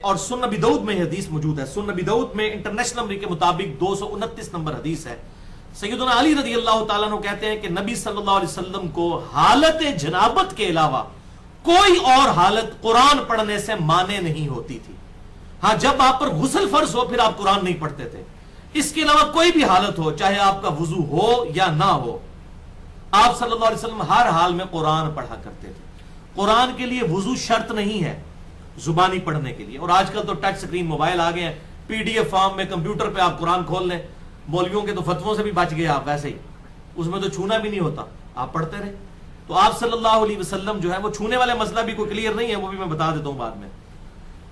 اور سنن نبی داؤد میں حدیث موجود ہے. سنن نبی داؤد میں انٹرنیشنل نمبر کے مطابق 229 نمبر حدیث ہے. سیدنا علی رضی اللہ تعالیٰ عنہ کہتے ہیں کہ نبی صلی اللہ علیہ وسلم کو حالت جنابت کے علاوہ کوئی اور حالت قرآن پڑھنے سے مانے نہیں ہوتی تھی. ہاں جب آپ پر غسل فرض ہو پھر آپ قرآن نہیں پڑھتے تھے. اس کے علاوہ کوئی بھی حالت ہو, چاہے آپ کا وضو ہو یا نہ ہو, آپ صلی اللہ علیہ وسلم ہر حال میں قرآن پڑھا کرتے تھے. قرآن کے لیے وضو شرط نہیں ہے زبانی پڑھنے کے لیے. اور آج کل تو ٹچ سکرین موبائل آ گئے ہیں, پی ڈی ایف فارم میں کمپیوٹر پہ آپ قرآن کھول لیں. مولویوں کے تو فتووں سے بھی بچ گئے آپ, ویسے ہی اس میں تو چھونا بھی نہیں ہوتا, آپ پڑھتے رہے. تو آپ صلی اللہ علیہ وسلم جو ہے وہ چھونے والے مسئلہ بھی کوئی کلیئر نہیں ہے, وہ بھی میں بتا دیتا ہوں بعد میں.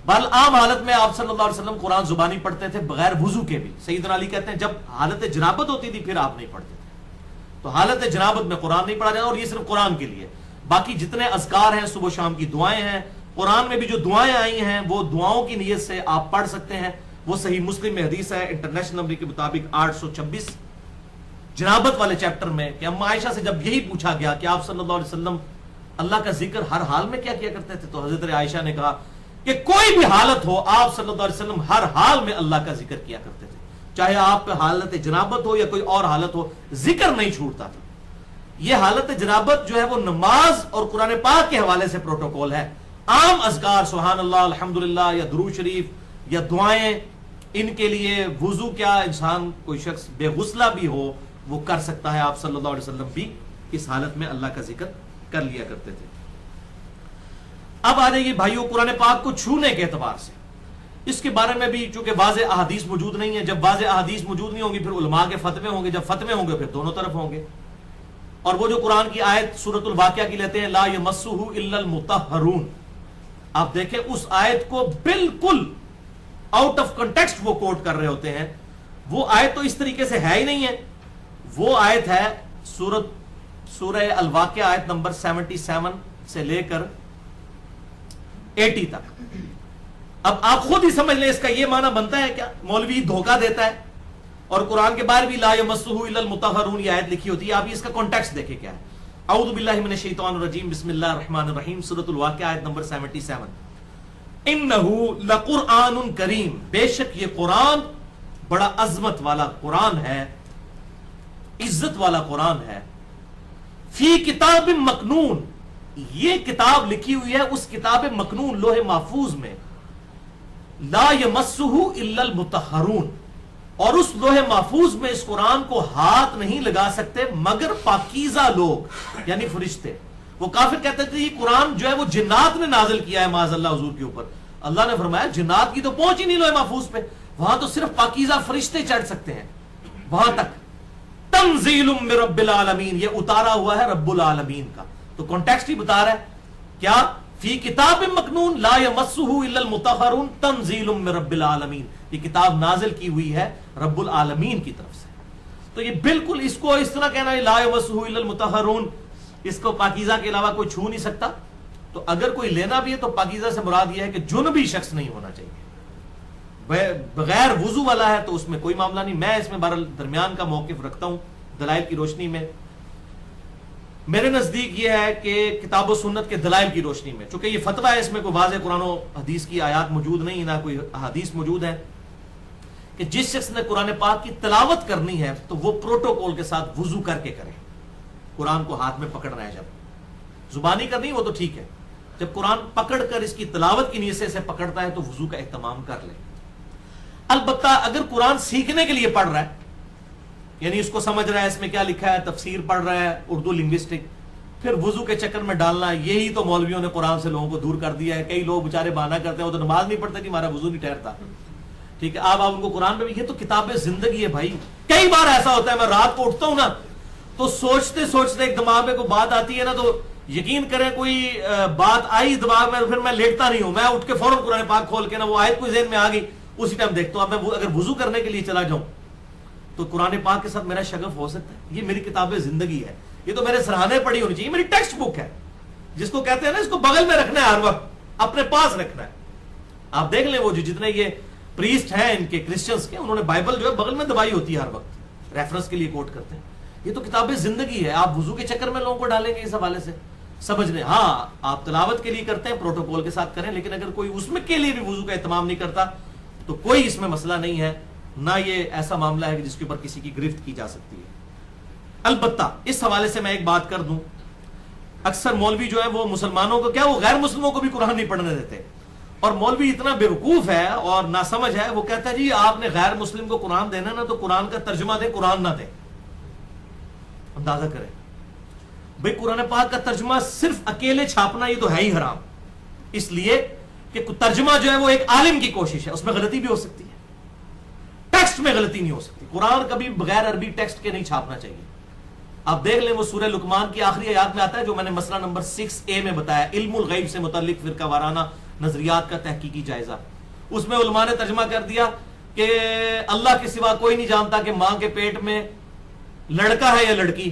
بل عام حالت میں آپ صلی اللہ علیہ وسلم قرآن زبانی پڑھتے تھے بغیر وضو کے بھی. سیدنا علی کہتے ہیں جب حالت جنابت ہوتی تھی پھر آپ نہیں پڑھتے تھے. تو حالت جنابت میں قرآن نہیں پڑھا جاتا, اور یہ صرف قرآن کے لیے. باقی جتنے اذکار ہیں, صبح و شام کی دعائیں ہیں, قرآن میں بھی جو دعائیں آئی ہیں وہ دعاؤں کی نیت سے آپ پڑھ سکتے ہیں. وہ صحیح مسلم میں حدیث ہے انٹرنیشنل نمبر کے مطابق 826 جنابت والے چیپٹر میں, کہ اما عائشہ سے جب یہی پوچھا گیا کہ آپ صلی اللہ علیہ وسلم اللہ کا ذکر ہر حال میں کیا کیا کرتے تھے, تو حضرت عائشہ نے کہا کہ کوئی بھی حالت ہو آپ صلی اللہ علیہ وسلم ہر حال میں اللہ کا ذکر کیا کرتے تھے. چاہے آپ پہ حالت جنابت ہو یا کوئی اور حالت ہو, ذکر نہیں چھوٹتا تھا. یہ حالت جنابت جو ہے وہ نماز اور قرآن پاک کے حوالے سے پروٹوکول ہے. عام اذکار سبحان اللہ, الحمدللہ یا درود شریف یا دعائیں, ان کے لیے وضو کیا, انسان کوئی شخص بے غسلہ بھی ہو وہ کر سکتا ہے. آپ صلی اللہ علیہ وسلم بھی اس حالت میں اللہ کا ذکر کر لیا کرتے تھے. اب آ جائیے بھائیوں قرآن پاک کو چھونے کے اعتبار سے. اس کے بارے میں بھی چونکہ واضح احادیث موجود نہیں ہے, جب واضح احادیث موجود نہیں ہوں گی پھر علماء کے فتوے ہوں گے, جب فتوے ہوں گے پھر دونوں طرف ہوں گے. اور وہ جو قرآن کی آیت سورۃ الواقعہ کی لیتے ہیں لا یمسہ الا المطہرون, آپ دیکھیں اس آیت کو بالکل آؤٹ آف کنٹیکسٹ وہ کوٹ کر رہے ہوتے ہیں. وہ آیت تو اس طریقے سے ہے ہی نہیں ہے. وہ آیت ہے سورہ الواقعہ آیت نمبر 77 سے لے کر 80 تک. اب آپ خود ہی سمجھ لیں اس کا یہ معنی بنتا ہے کیا, مولوی دھوکہ دیتا ہے اور قرآن کے باہر بھی لا یمسہ الا المطہرون یہ آیت لکھی ہوتی ہے. آپ اس کا کانٹیکسٹ دیکھیں کیا ہے. اعوذ باللہ من الشیطان الرجیم, بسم اللہ الرحمن الرحیم, سورۃ الواقعہ آیت نمبر 77. انہ لقرآن کریم, بے شک یہ قرآن بڑا عظمت والا قرآن ہے, عزت والا قرآن ہے. فی کتاب مکنون, یہ کتاب لکھی ہوئی ہے اس کتاب مکنون لوح محفوظ میں. لا یمسہ الا المطہرون, اور اس لوح محفوظ میں اس قرآن کو ہاتھ نہیں لگا سکتے مگر پاکیزہ لوگ, یعنی فرشتے. وہ کافر کہتے تھے یہ قرآن جو ہے وہ جنات نے نازل کیا ہے معاذ اللہ حضور کے اوپر. اللہ نے فرمایا جنات کی تو پہنچ ہی نہیں لوح محفوظ پہ, وہاں تو صرف پاکیزہ فرشتے چڑھ سکتے ہیں وہاں تک. تنزیل من رب العالمین, یہ اتارا ہوا ہے رب العالمین کا. تو کانٹیکسٹ ہی بتا رہا ہے کیا, فی کتاب مکنون لا یمسہ الا المطہرون تنزیل من رب العالمین, یہ کتاب نازل کی ہوئی ہے رب العالمین کی طرف سے. تو یہ بالکل اس کو اس طرح کہنا ہے لا یمسہ الا المطہرون, اس کو پاکیزہ کے علاوہ کوئی چھو نہیں سکتا. تو اگر کوئی لینا بھی ہے تو پاکیزہ سے مراد یہ ہے کہ جنبی شخص نہیں ہونا چاہیے, بغیر وضو والا ہے تو اس میں کوئی معاملہ نہیں. میں اس میں بہرحال درمیان کا موقف رکھتا ہوں دلائل کی روشنی میں. میرے نزدیک یہ ہے کہ کتاب و سنت کے دلائل کی روشنی میں, چونکہ یہ فتویٰ ہے, اس میں کوئی واضح قرآن و حدیث کی آیات موجود نہیں, نہ کوئی حدیث موجود ہے, کہ جس شخص نے قرآن پاک کی تلاوت کرنی ہے تو وہ پروٹوکول کے ساتھ وضو کر کے کرے. قرآن کو ہاتھ میں پکڑنا ہے, جب زبانی کرنی وہ تو ٹھیک ہے, جب قرآن پکڑ کر اس کی تلاوت کی نیت سے اسے پکڑتا ہے تو وضو کا اہتمام کر لے. البتہ اگر قرآن سیکھنے کے لیے پڑھ رہا ہے, یعنی اس کو سمجھ رہا ہے اس میں کیا لکھا ہے, تفسیر پڑھ رہا ہے اردو لنگوسٹک, پھر وضو کے چکر میں ڈالنا, یہی تو مولویوں نے قرآن سے لوگوں کو دور کر دیا ہے. کئی لوگ بیچارے بہانہ کرتے ہیں وہ تو نماز نہیں پڑھتے کہ ہمارا وضو نہیں ٹھہرتا. ٹھیک ہے, آپ ان کو قرآن میں بھی, یہ تو کتاب زندگی ہے بھائی. کئی بار ایسا ہوتا ہے میں رات کو اٹھتا ہوں نا تو سوچتے سوچتے ایک دماغ میں کوئی بات آتی ہے نا, تو یقین کریں کوئی بات آئی دماغ میں, پھر میں لیٹتا نہیں ہوں, میں اٹھ کے فوراً قرآن پاک کھول کے نا وہ آیت کوئی ذہن میں آ گئی اسی ٹائم دیکھتا ہوں. اب میں اگر وضو کرنے کے لیے چلا جاؤں تو قرآن پاک کے ساتھ میرا شغف ہو سکتا ہے. یہ میری کتاب زندگی ہے, یہ تو میرے سراہنے پڑھی ہونی چاہیے, میری ٹیکسٹ بک ہے, جس کو کہتے ہیں نا اس کو بغل میں رکھنا ہے, ہر وقت اپنے پاس رکھنا ہے. آپ دیکھ لیں وہ جو جتنے یہ پریسٹ ہیں ان کے کرسچنس کے, انہوں نے بائبل جو ہے بغل میں دبائی ہوتی ہے ہر وقت, ریفرنس کے لیے کوٹ کرتے ہیں. یہ تو کتاب زندگی ہے, آپ وضو کے چکر میں لوگوں کو ڈالیں گے اس حوالے سے. سمجھنے. ہاں آپ تلاوت کے لیے کرتے ہیں پروٹوکول کے ساتھ کریں, لیکن اگر کوئی اس میں کے لیے بھی وضو کا اہتمام نہیں کرتا تو کوئی اس میں مسئلہ نہیں ہے, نہ یہ ایسا معاملہ ہے جس کے اوپر کسی کی گرفت کی جا سکتی ہے. البتہ اس حوالے سے میں ایک بات کر دوں, اکثر مولوی جو ہے وہ مسلمانوں کو کیا, وہ غیر مسلموں کو بھی قرآن نہیں پڑھنے دیتے, اور مولوی اتنا بیوقوف ہے اور ناسمجھ ہے, وہ کہتا ہے جی آپ نے غیر مسلم کو قرآن دینا نا تو قرآن کا ترجمہ دیں, قرآن نہ دیں. اندازہ کریں بھئی قرآن پاک کا ترجمہ صرف اکیلے چھاپنا یہ تو ہے ہی حرام, اس لیے کہ ترجمہ جو ہے وہ ایک عالم کی کوشش ہے, اس میں غلطی بھی ہو سکتی ہے, ٹیکسٹ میں غلطی نہیں ہو سکتی. قرآن کبھی بغیر عربی ٹیکسٹ کے نہیں چھاپنا چاہیے. آپ دیکھ لیں وہ سورہ لقمان کی آخری آیات میں آتا ہے جو میں نے مسئلہ نمبر 6A میں بتایا, علم الغیب سے متعلق فرقہ وارانہ نظریات کا تحقیقی جائزہ. اس میں علماء نے ترجمہ کر دیا کہ اللہ کے سوا کوئی نہیں جانتا کہ ماں کے پیٹ میں لڑکا ہے یا لڑکی,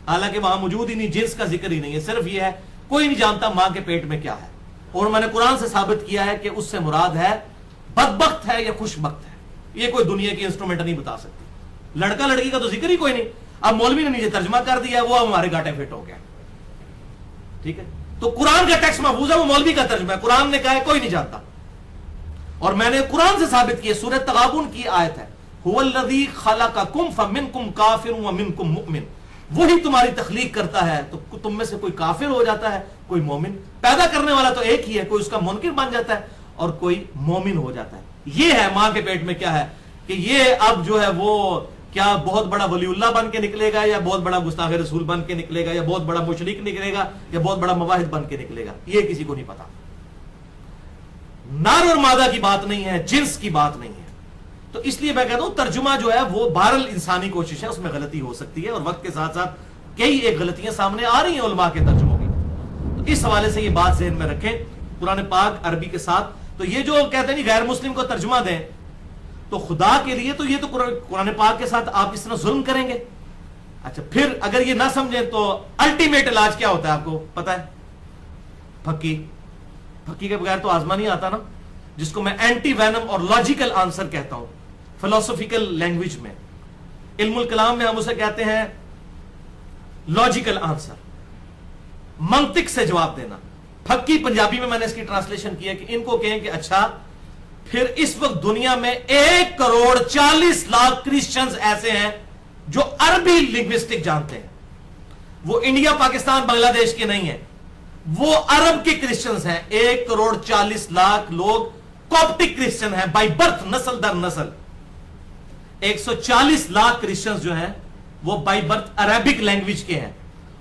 حالانکہ وہاں موجود ہی نہیں, جنس کا ذکر ہی نہیں ہے, صرف یہ ہے کوئی نہیں جانتا ماں کے پیٹ میں کیا ہے. اور میں نے قرآن سے ثابت کیا ہے کہ اس سے مراد ہے بدبخت ہے یا خوش بخت ہے, یہ کوئی دنیا کی انسٹرومنٹ نہیں بتا سکتی. لڑکا لڑکی کا تو ذکر ہی کوئی نہیں. اب مولوی نے نیچے ترجمہ کر دیا, وہ ہمارے گاٹے فٹ ہو گیا. ٹھیک ہے, تو قرآن کا ٹیکسٹ محفوظ ہے, وہ مولوی کا ترجمہ ہے, قرآن نے کہا ہے کوئی نہیں جانتا. اور میں نے قرآن سے ثابت کیا, سورہ تغابن کی آیت ہے, هو الذی خلقکم فمنکم کافر ومنکم مؤمن, وہی تمہاری تخلیق کرتا ہے تو تم میں سے کوئی کافر ہو جاتا ہے کوئی مومن. پیدا کرنے والا تو ایک ہی ہے, کوئی اس کا منکر بن جاتا ہے اور کوئی مومن ہو جاتا ہے. یہ ہے ماں کے پیٹ میں کیا ہے کہ یہ اب جو ہے وہ کیا بہت بڑا ولی اللہ بن کے نکلے گا, یا بہت بڑا گستاخ رسول بن کے نکلے گا, یا بہت بڑا مشرک نکلے گا, یا بہت بڑا مواحد بن کے نکلے گا, یہ کسی کو نہیں پتا. نار اور مادہ کی بات نہیں ہے, جنس کی بات نہیں ہے. تو اس لیے میں کہتا ہوں ترجمہ جو ہے وہ بہرحال انسانی کوشش ہے, اس میں غلطی ہو سکتی ہے, اور وقت کے ساتھ ساتھ کئی ایک غلطیاں سامنے آ رہی ہیں علماء کے ترجموں کی. تو اس حوالے سے یہ بات ذہن میں رکھیں, قرآن پاک عربی کے ساتھ. تو یہ جو کہتے ہیں غیر مسلم کو ترجمہ دیں, تو خدا کے لیے تو یہ تو قرآن پاک کے ساتھ آپ اس طرح ظلم کریں گے. اچھا پھر اگر یہ نہ سمجھیں تو الٹیمیٹ علاج کیا ہوتا ہے آپ کو پتا ہے؟ پھکی. پھکی کے بغیر تو آزما نہیں آتا نا, جس کو میں اینٹی وینم اور لاجیکل آنسر کہتا ہوں فلسفیکل لینگویج میں. علم الکلام میں ہم اسے کہتے ہیں لاجیکل آنسر, منطق سے جواب دینا. پھکی پنجابی میں نے اس کی ٹرانسلیشن کی ہے کہ ان کو کہیں کہ اچھا پھر اس وقت دنیا میں 1,40,00,000 کرسچنز ایسے ہیں جو عربی لنگوسٹک جانتے ہیں. وہ انڈیا پاکستان بنگلہ دیش کے نہیں ہیں, وہ عرب کے کرسچنز ہیں. 1,40,00,000 لوگ کاپٹک کرسچن ہیں بائی برتھ, نسل در نسل. 140,00,000 کرسچنز جو ہیں وہ بائی برتھ عربک لینگویج کے ہیں.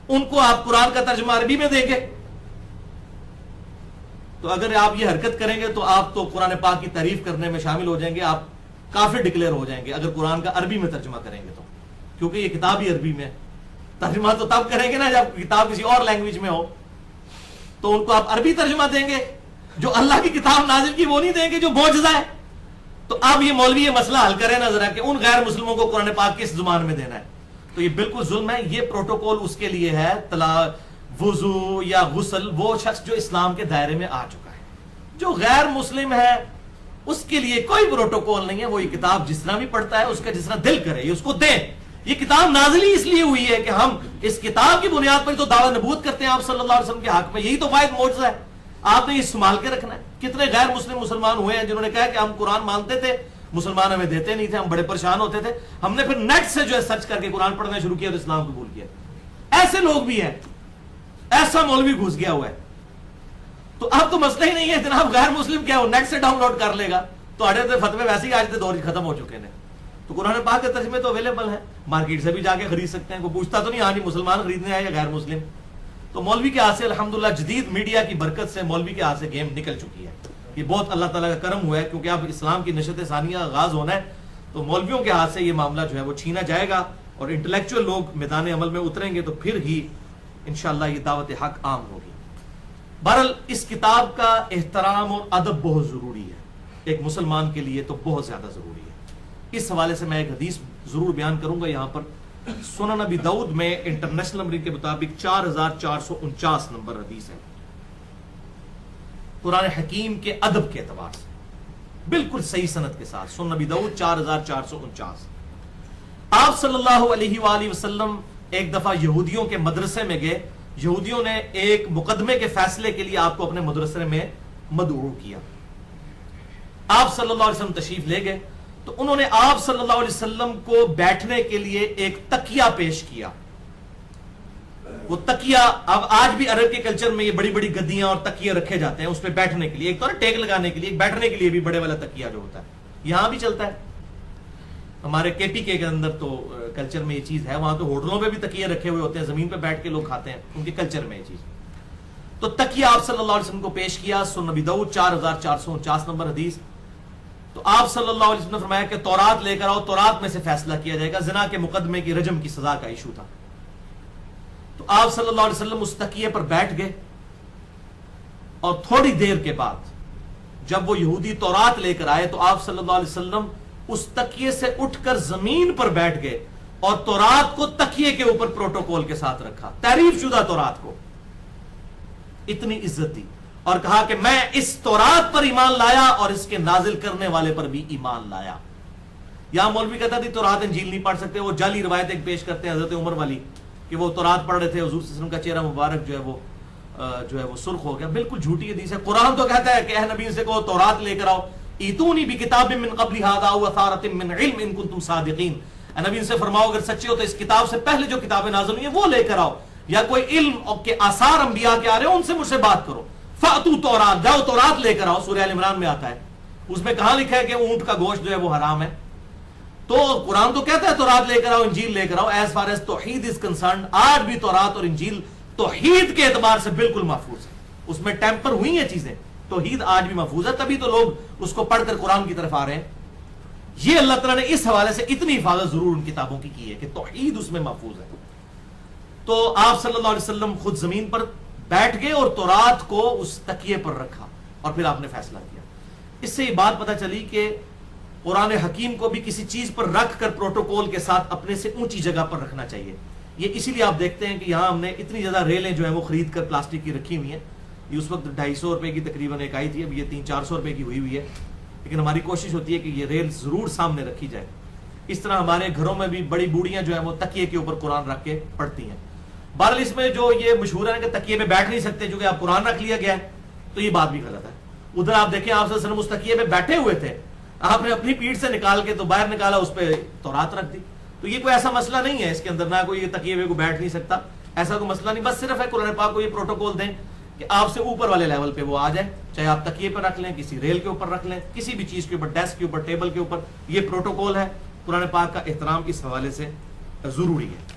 ان کو آپ قرآن کا ترجمہ عربی میں دیں گے, تو اگر آپ یہ حرکت کریں گے تو آپ تو قرآن پاک کی تعریف کرنے میں شامل ہو جائیں گے, آپ کافر ڈکلیئر ہو جائیں گے اگر قرآن کا عربی میں ترجمہ کریں گے تو, کیونکہ یہ کتاب ہی عربی میں. ترجمہ تو تب کریں گے نا جب کتاب کسی اور لینگویج میں ہو. تو ان کو آپ عربی ترجمہ دیں گے, جو اللہ کی کتاب نازل کی وہ نہیں دیں گے جو معجزہ ہے. تو اب یہ مولوی یہ مسئلہ حل کرے نا ذرا کہ ان غیر مسلموں کو قرآن پاک کس زبان میں دینا ہے. تو یہ بالکل ظلم ہے. یہ پروٹوکول اس کے لیے ہے وضو یا غسل, وہ شخص جو اسلام کے دائرے میں آ چکا ہے. جو غیر مسلم ہے اس کے لیے کوئی پروٹوکول نہیں ہے, وہ یہ کتاب جس طرح بھی پڑھتا ہے اس کا جس طرح دل کرے یہ اس کو دیں. یہ کتاب نازل ہی اس لیے ہوئی ہے کہ ہم اس کتاب کی بنیاد پر تو دعویٰ نبوت کرتے ہیں آپ صلی اللہ علیہ وسلم کے حق میں, یہی تو واحد معجزہ ہے. آپ نے یہ سنبھال کے رکھنا ہے. کتنے غیر مسلم مسلمان ہوئے ہیں جنہوں نے کہا کہ ہم قرآن مانتے تھے, مسلمان ہمیں دیتے نہیں تھے, ہم بڑے پریشان ہوتے تھے, ہم نے پھر نیٹ سے جو ہے سرچ کر کے قرآن پڑھنا شروع کیا تو اسلام قبول کیا. ایسے لوگ بھی ہیں, ایسا مولوی گھس گیا ہوا ہے. تو اب تو مسئلہ ہی نہیں ہے جناب غیر مسلم کیا, وہ نیٹ سے ڈاؤن لوڈ کر لے گا. تو اڑے فتوے ویسے ہی آج کے دور ختم ہو چکے ہیں. تو قرآن پاک کے ترجمے تو اویلیبل ہیں, مارکیٹ سے بھی جا کے خرید سکتے ہیں. کوئی پوچھتا تو نہیں ہاں جی مسلمان خریدنے آئے یا غیر مسلم. تو مولوی کے ہاتھ سے الحمدللہ جدید میڈیا کی برکت سے مولوی کے ہاتھ سے گیم نکل چکی ہے. یہ بہت اللہ تعالیٰ کا کرم ہوا ہے, کیونکہ اب اسلام کی نشت ثانیہ آغاز ہونا ہے. تو مولویوں کے ہاتھ سے یہ معاملہ جو ہے وہ چھینا جائے گا, اور انٹلیکچوئل لوگ میدان عمل میں اتریں گے, تو پھر ہی انشاءاللہ یہ دعوت حق عام ہوگی. بہرحال اس کتاب کا احترام اور ادب بہت ضروری ہے, ایک مسلمان کے لیے تو بہت زیادہ ضروری ہے. اس حوالے سے میں ایک حدیث ضرور بیان کروں گا یہاں پر. سنن نبی داؤد میں انٹرنیشنل نمبر کے مطابق 4449 نمبر حدیث ہے. قرآن حکیم کے ادب کے اعتبار سے بالکل صحیح سند کے ساتھ سنن نبی داؤد 4449. آپ صلی اللہ علیہ وآلہ وسلم ایک دفعہ یہودیوں کے مدرسے میں گئے. یہودیوں نے ایک مقدمے کے فیصلے کے لیے آپ کو اپنے مدرسے میں مدعو کیا. آپ صلی اللہ علیہ وسلم تشریف لے گئے تو انہوں نے آپ صلی اللہ علیہ وسلم کو بیٹھنے کے لیے ایک تکیہ پیش کیا. وہ تکیہ اب آج بھی عرب کے کلچر میں یہ بڑی بڑی گدیاں اور تکیے رکھے جاتے ہیں اس پہ بیٹھنے کے لیے. ایک تو ٹیک لگانے کے لیے, ایک بیٹھنے کے لیے بھی بڑے والا تکیہ جو ہوتا ہے, یہاں بھی چلتا ہے. ہمارے کے پی کے اندر تو کلچر میں یہ چیز ہے, وہاں تو ہوٹلوں پہ بھی تکیے رکھے ہوئے ہوتے ہیں, زمین پہ بیٹھ کے لوگ کھاتے ہیں, ان کے کلچر میں یہ چیز. تو تکیہ آپ صلی اللہ علیہ وسلم کو پیش کیا. سنن نبی داؤد 4449 نمبر حدیث. تو آپ صلی اللہ علیہ وسلم نے فرمایا کہ تورات لے کر آؤ, تورات میں سے فیصلہ کیا جائے گا. زنا کے مقدمے کی رجم کی سزا کا ایشو تھا. تو آپ صلی اللہ علیہ وسلم اس تکیے پر بیٹھ گئے اور تھوڑی دیر کے بعد جب وہ یہودی تورات لے کر آئے تو آپ صلی اللہ علیہ وسلم اس تکیے سے اٹھ کر زمین پر بیٹھ گئے اور تورات کو تکیے کے اوپر پروٹوکول کے ساتھ رکھا, تعریف شدہ تورات کو اتنی عزت دی اور کہا کہ میں اس تورات پر ایمان لایا اور اس کے نازل کرنے والے پر بھی ایمان لایا. یہاں مولوی کہتا تھی تورات انجیل نہیں پڑھ سکتے, وہ جعلی روایت ایک پیش کرتے ہیں حضرت عمر والی کہ وہ تورات پڑھ رہے تھے, حضور صلی اللہ علیہ وسلم کا چہرہ مبارک جو ہے وہ سرخ ہو گیا. بالکل جھوٹی حدیث ہے. قرآن تو کہتا ہے کہ اے نبی سے کہو تورات لے کر آؤ, ایتونی بکتاب من قبل ھذا او اثارۃ من علم ان کنتم صادقین. اے نبی سے فرماؤ اگر سچے ہو تو اس کتاب سے پہلے جو کتابیں نازل ہوئی ہیں وہ لے کر آؤ, یا کوئی علم کے آثار انبیاء کے آ رہے ہیں ان سے مجھ سے بات کرو. فاتو تورات, جاؤ تورات لے کر آؤ. سورہ ال عمران میں آتا ہے, اس میں کہاں لکھا ہے کہ اونٹ کا گوشت جو ہے وہ حرام ہے. تو قرآن تو کہتا ہے تورات لے کر آؤ, انجیل لے کر آؤ. ایز فار ایز توحید از کنسرنڈ, آج بھی تورات اور انجیل توحید کے اعتبار سے بالکل محفوظ ہے. اس میں ٹیمپر ہوئی ہیں چیزیں, توحید آج بھی محفوظ ہے. تبھی تو لوگ اس کو پڑھ کر قرآن کی طرف آ رہے ہیں. یہ اللہ تعالیٰ نے اس حوالے سے اتنی حفاظت ضرور ان کتابوں کی ہے کہ توحید اس میں محفوظ ہے. تو آپ صلی اللہ علیہ وسلم خود زمین پر بیٹھ گئے اور تورات کو اس تکیے پر رکھا اور پھر آپ نے فیصلہ کیا. اس سے یہ بات پتہ چلی کہ قرآن حکیم کو بھی کسی چیز پر رکھ کر پروٹوکول کے ساتھ اپنے سے اونچی جگہ پر رکھنا چاہیے. یہ اسی لیے آپ دیکھتے ہیں کہ یہاں ہم نے اتنی زیادہ ریلیں جو ہیں وہ خرید کر پلاسٹک کی رکھی ہوئی ہیں. یہ اس وقت 250 روپے کی تقریباً ایک آئی تھی, اب یہ 300-400 روپے کی ہوئی ہے. لیکن ہماری کوشش ہوتی ہے کہ یہ ریل ضرور سامنے رکھی جائے. اس طرح ہمارے گھروں میں بھی بڑی بوڑھیاں جو ہیں وہ تکیے کے اوپر قرآن رکھ کے پڑھتی ہیں. بہرحال اس میں جو یہ مشہور ہے کہ تکیے پہ بیٹھ نہیں سکتے, جو کہ آپ قرآن رکھ لیا گیا ہے, تو یہ بات بھی غلط ہے. ادھر آپ دیکھیں آپ صلی اللہ علیہ وسلم اس تکیے پہ بیٹھے ہوئے تھے, آپ نے اپنی پیٹھ سے نکال کے تو باہر نکالا, اس پہ تورات رکھ دی. تو یہ کوئی ایسا مسئلہ نہیں ہے اس کے اندر, نہ کوئی یہ تکیے پہ کو بیٹھ نہیں سکتا, ایسا کوئی مسئلہ نہیں. بس صرف ہے قرآن پاک کو یہ پروٹوکول دیں کہ آپ سے اوپر والے لیول پہ وہ آ جائے, چاہے آپ تکیے پر رکھ لیں, کسی ریل کے اوپر رکھ لیں, کسی بھی چیز کے اوپر, ڈیسک کے اوپر, ٹیبل کے اوپر. یہ پروٹوکول ہے. قرآن پاک کا احترام اس حوالے سے ضروری ہے.